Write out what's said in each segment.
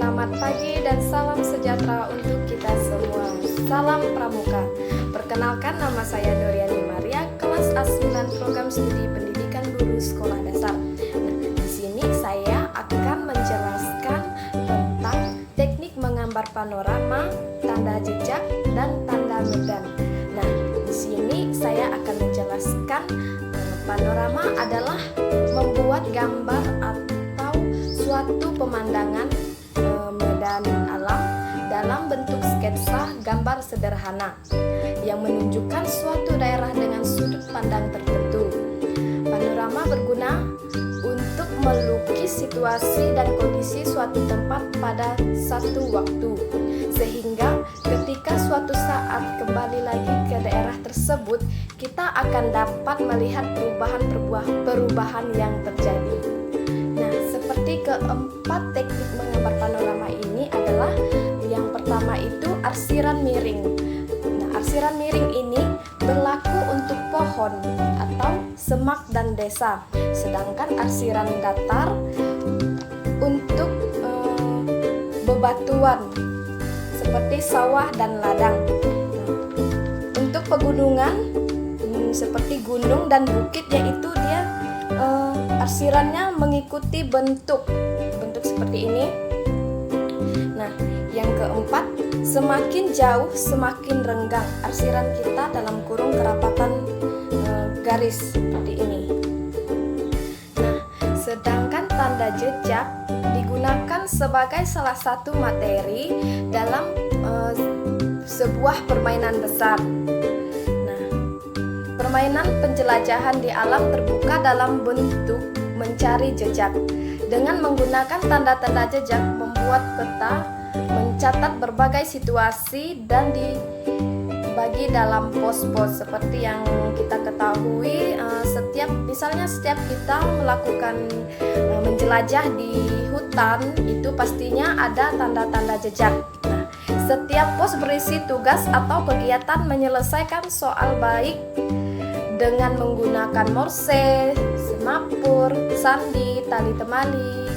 Selamat pagi dan salam sejahtera untuk kita semua. Salam Pramuka. Perkenalkan, nama saya Doriani Maria, kelas A9 Program Studi Pendidikan Guru Sekolah Dasar. Nah, di sini saya akan menjelaskan tentang teknik menggambar panorama, tanda jejak, dan tanda medan. Nah, di sini saya akan menjelaskan panorama adalah membuat gambar atau suatu pemandangan medan alam dalam bentuk sketsa gambar sederhana yang menunjukkan suatu daerah dengan sudut pandang tertentu. Panorama berguna untuk melukis situasi dan kondisi suatu tempat pada satu waktu, sehingga ketika suatu saat kembali lagi ke daerah tersebut, kita akan dapat melihat perubahan yang terjadi. Nah, seperti keempat teknik menggambar panorama ini adalah yang pertama itu arsiran miring. Nah, arsiran miring ini berlaku untuk pohon atau semak dan desa, sedangkan arsiran datar untuk bebatuan seperti sawah dan ladang. Nah, untuk pegunungan seperti gunung dan bukit, yaitu dia arsirannya mengikuti bentuk seperti ini. Nah, yang keempat, semakin jauh semakin renggang arsiran kita dalam kurung kerapatan garis seperti ini. Nah, sedangkan tanda jejak digunakan sebagai salah satu materi dalam sebuah permainan besar. Permainan penjelajahan di alam terbuka dalam bentuk mencari jejak. Dengan menggunakan tanda-tanda jejak, membuat peta, mencatat berbagai situasi dan dibagi dalam pos-pos. Seperti yang kita ketahui, setiap kita melakukan menjelajah di hutan, itu pastinya ada tanda-tanda jejak. Nah, setiap pos berisi tugas atau kegiatan menyelesaikan soal baik dengan menggunakan morse, semapur, sandi, tali temali.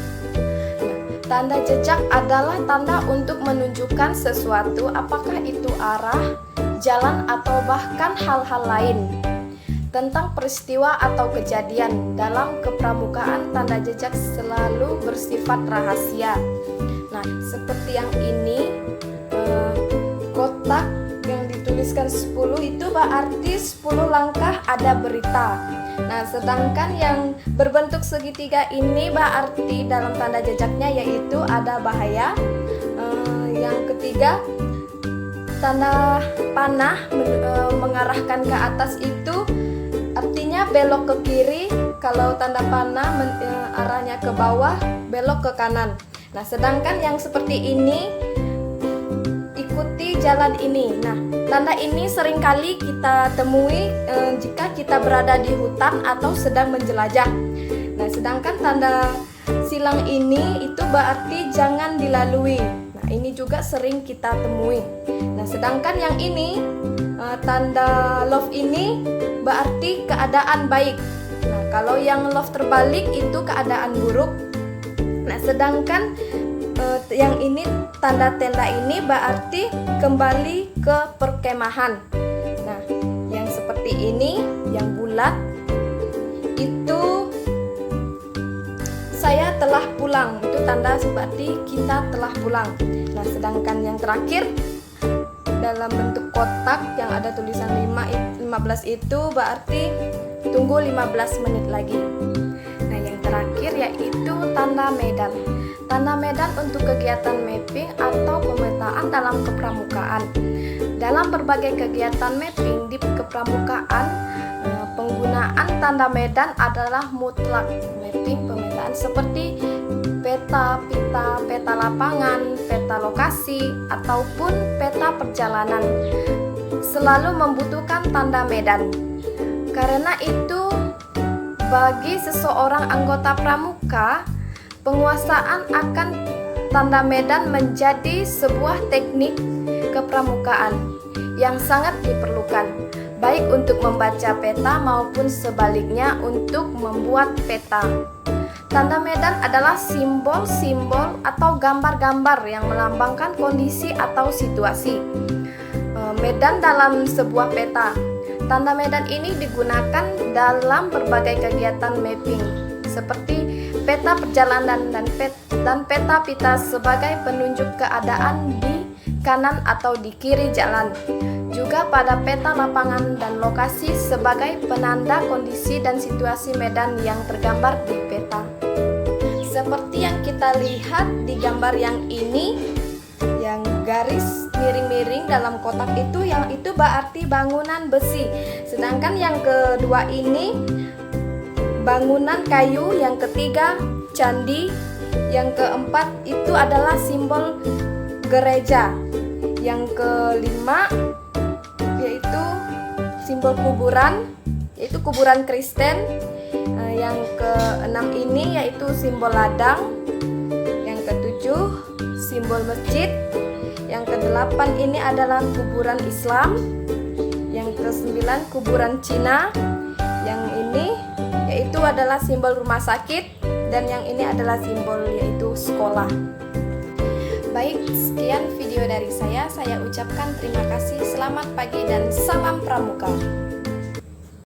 Nah, tanda jejak adalah tanda untuk menunjukkan sesuatu, apakah itu arah, jalan, atau bahkan hal-hal lain tentang peristiwa atau kejadian. Dalam kepramukaan, tanda jejak selalu bersifat rahasia. Nah, seperti yang ini, kotak yang dituliskan 10 itu berarti 10 langkah ada berita. Nah, sedangkan yang berbentuk segitiga ini berarti dalam tanda jejaknya yaitu ada bahaya. Yang ketiga, tanda panah mengarahkan ke atas itu artinya belok ke kiri. Kalau tanda panah arahnya ke bawah, belok ke kanan. Nah, sedangkan yang seperti ini ikuti jalan ini. Nah, tanda ini seringkali kita temui jika kita berada di hutan atau sedang menjelajah. Nah, sedangkan tanda silang ini itu berarti jangan dilalui. Nah, ini juga sering kita temui. Nah, sedangkan yang ini tanda love ini berarti keadaan baik. Nah, kalau yang love terbalik itu keadaan buruk. Nah, sedangkan yang ini tanda tenda ini berarti kembali ke perkemahan. Nah, yang seperti ini, yang bulat itu saya telah pulang. Itu tanda berarti kita telah pulang. Nah, sedangkan yang terakhir dalam bentuk kotak yang ada tulisan 15 itu berarti tunggu 15 menit lagi. Nah, yang terakhir yaitu tanda medan. Tanda medan untuk kegiatan mapping atau pemetaan dalam kepramukaan. Dalam berbagai kegiatan mapping di kepramukaan, penggunaan tanda medan adalah mutlak. Mapping pemetaan seperti peta lapangan, peta lokasi, ataupun peta perjalanan selalu membutuhkan tanda medan. Karena itu, bagi seseorang anggota pramuka, penguasaan akan tanda medan menjadi sebuah teknik kepramukaan yang sangat diperlukan, baik untuk membaca peta maupun sebaliknya untuk membuat peta. Tanda medan adalah simbol-simbol atau gambar-gambar yang melambangkan kondisi atau situasi. Medan dalam sebuah peta. Tanda medan ini digunakan dalam berbagai kegiatan mapping, seperti peta perjalanan dan peta pita sebagai penunjuk keadaan di kanan atau di kiri jalan. Juga pada peta lapangan dan lokasi sebagai penanda kondisi dan situasi medan yang tergambar di peta. Seperti yang kita lihat di gambar yang ini, yang garis miring-miring dalam kotak itu, yang itu berarti bangunan besi. Sedangkan yang kedua ini bangunan kayu, yang ketiga candi, yang keempat itu adalah simbol gereja, yang kelima yaitu simbol kuburan, yaitu kuburan Kristen. Yang keenam ini yaitu simbol ladang, yang ketujuh simbol masjid, yang kedelapan ini adalah kuburan Islam, yang kesembilan kuburan Cina, yang ini yaitu adalah simbol rumah sakit, dan yang ini adalah simbol yaitu sekolah. Baik, sekian video dari saya ucapkan terima kasih, selamat pagi dan salam pramuka.